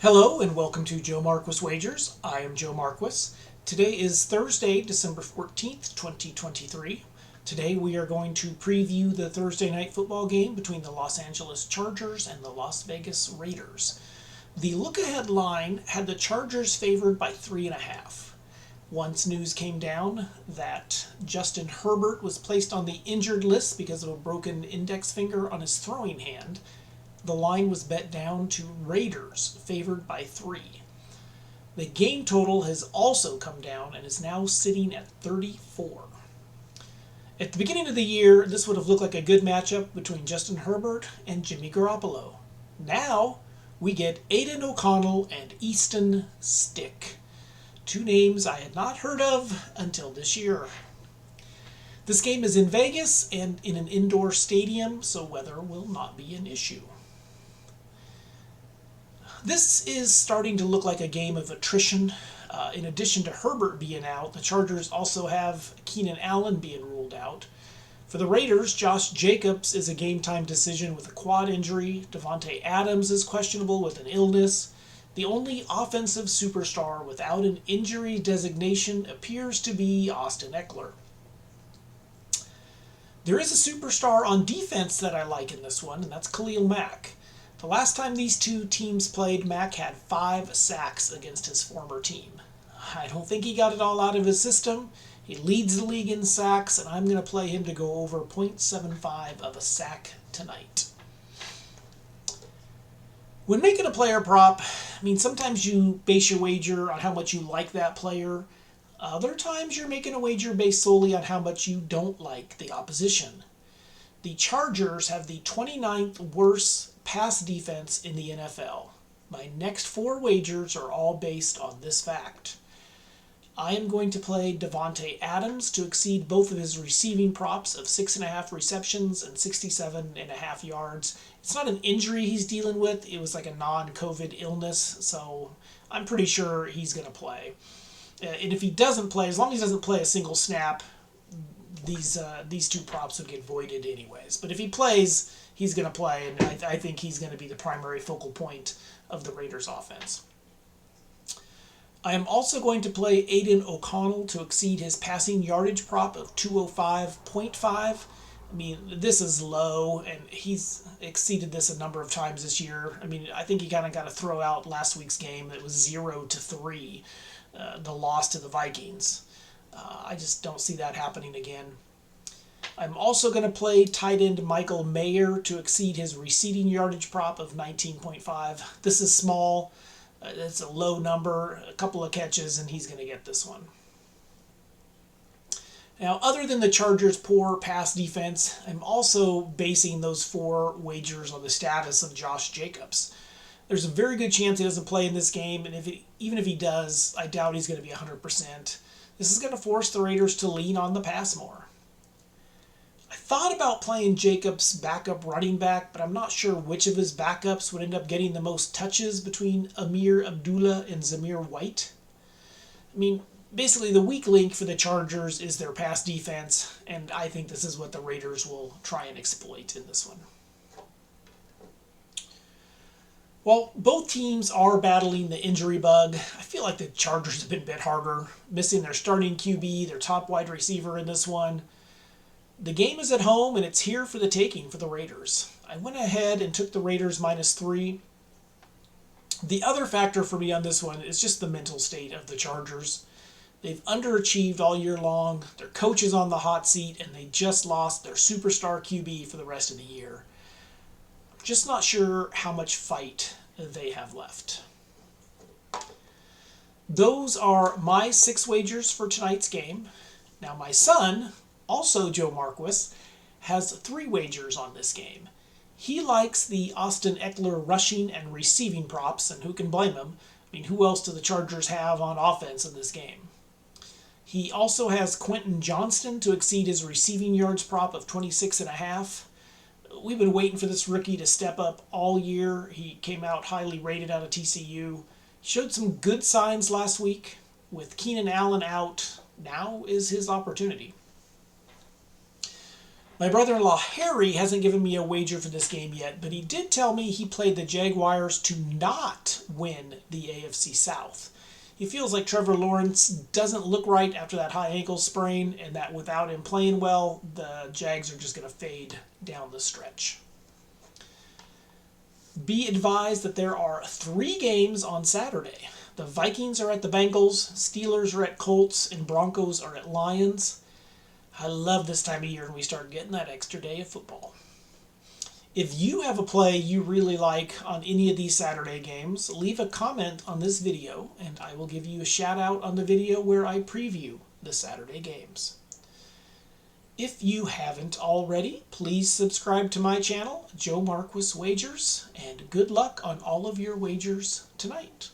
Hello and welcome to Joe Marquis Wagers. I am Joe Marquis. Today is Thursday, December 14th, 2023. Today we are going to preview the Thursday night football game between the Los Angeles Chargers and the Las Vegas Raiders. The look-ahead line had the Chargers favored by 3.5. Once news came down that Justin Herbert was placed on the injured list because of a broken index finger on his throwing hand, the line was bet down to Raiders, favored by 3. The game total has also come down and is now sitting at 34. At the beginning of the year, this would have looked like a good matchup between Justin Herbert and Jimmy Garoppolo. Now, we get Aidan O'Connell and Easton Stick. Two names I had not heard of until this year. This game is in Vegas and in an indoor stadium, so weather will not be an issue. This is starting to look like a game of attrition. In addition to Herbert being out, the Chargers also have Keenan Allen being ruled out. For the Raiders, Josh Jacobs is a game-time decision with a quad injury. Davante Adams is questionable with an illness. The only offensive superstar without an injury designation appears to be Austin Ekeler. There is a superstar on defense that I like in this one, and that's Khalil Mack. The last time these two teams played, Mack had 5 sacks against his former team. I don't think he got it all out of his system. He leads the league in sacks, and I'm going to play him to go over 0.75 of a sack tonight. When making a player prop, sometimes you base your wager on how much you like that player. Other times you're making a wager based solely on how much you don't like the opposition. The Chargers have the 29th worst pass defense in the NFL. My next 4 wagers are all based on this fact. I am going to play Davante Adams to exceed both of his receiving props of 6.5 receptions and 67.5 yards. It's not an injury he's dealing with. It was like a non-COVID illness, so I'm pretty sure he's going to play. And if he doesn't play, as long as he doesn't play a single snap, these two props would get voided anyways. But if he plays, he's going to play, and I think he's going to be the primary focal point of the Raiders' offense. I am also going to play Aidan O'Connell to exceed his passing yardage prop of 205.5. This is low, and he's exceeded this a number of times this year. I think he kind of got to throw out last week's game. It was 0-3, the loss to the Vikings. I just don't see that happening again. I'm also going to play tight end Michael Mayer to exceed his receiving yardage prop of 19.5. This is small. It's a low number, a couple of catches, and he's going to get this one. Now, other than the Chargers' poor pass defense, I'm also basing those 4 wagers on the status of Josh Jacobs. There's a very good chance he doesn't play in this game, and even if he does, I doubt he's going to be 100%. This is going to force the Raiders to lean on the pass more. I thought about playing Jacobs' backup running back, but I'm not sure which of his backups would end up getting the most touches between Amir Abdullah and Zamir White. Basically the weak link for the Chargers is their pass defense, and I think this is what the Raiders will try and exploit in this one. While both teams are battling the injury bug, I feel like the Chargers have been a bit harder, missing their starting QB, their top wide receiver in this one. The game is at home, and it's here for the taking for the Raiders. I went ahead and took the Raiders -3. The other factor for me on this one is just the mental state of the Chargers. They've underachieved all year long, their coach is on the hot seat, and they just lost their superstar QB for the rest of the year. I'm just not sure how much fight they have left. Those are my 6 wagers for tonight's game. Now my son, also Joe Marquis, has 3 wagers on this game. He likes the Austin Ekeler rushing and receiving props, and who can blame him? Who else do the Chargers have on offense in this game? He also has Quentin Johnston to exceed his receiving yards prop of 26.5. We've been waiting for this rookie to step up all year. He came out highly rated out of TCU. He showed some good signs last week. With Keenan Allen out, now is his opportunity. My brother-in-law Harry hasn't given me a wager for this game yet, but he did tell me he played the Jaguars to not win the AFC South. He feels like Trevor Lawrence doesn't look right after that high ankle sprain, and that without him playing well, the Jags are just going to fade down the stretch. Be advised that there are 3 games on Saturday. The Vikings are at the Bengals, Steelers are at Colts, and Broncos are at Lions. I love this time of year when we start getting that extra day of football. If you have a play you really like on any of these Saturday games, leave a comment on this video and I will give you a shout out on the video where I preview the Saturday games. If you haven't already, please subscribe to my channel, Joe Marquis Wagers, and good luck on all of your wagers tonight.